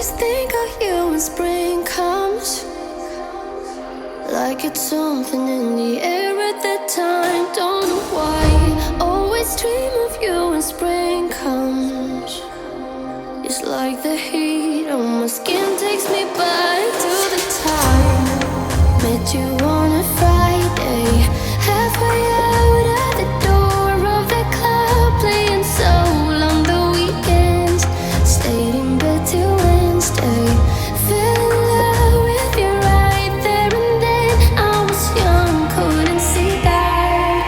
always think of you when spring comes, like it's something in the air at that time. Don't know why, always dream of you when spring comes. It's like the heat on my skin takes me back to the time met you on a Friday, halfway out at the door of the club, playing soul on the weekends. Stayed in bed till Wednesday, fell in love with you right there and then. I was young, couldn't see that.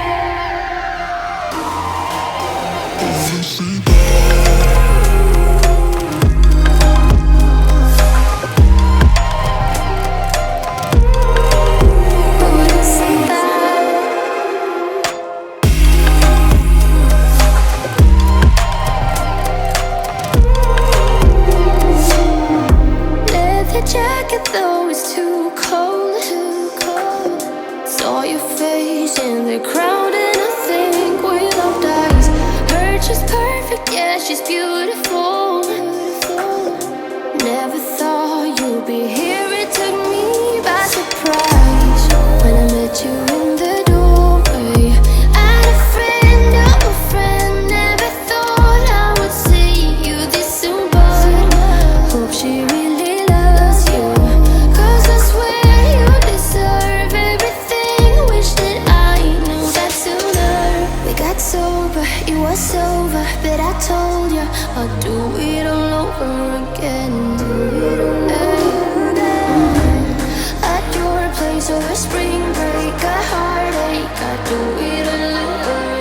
Couldn't see that. Jacket though it's too cold, saw your face in the crowd and I think without eyes, her just perfect, yeah, she's beautiful. Never thought you'd be here, it took me by surprise when I met you in the doorway. I had a friend of a friend, never thought I would see you this soon, but hope she really sober, it was over, but I told you I'll do it all over again. At your place over spring break, a heartache, I'll do it all over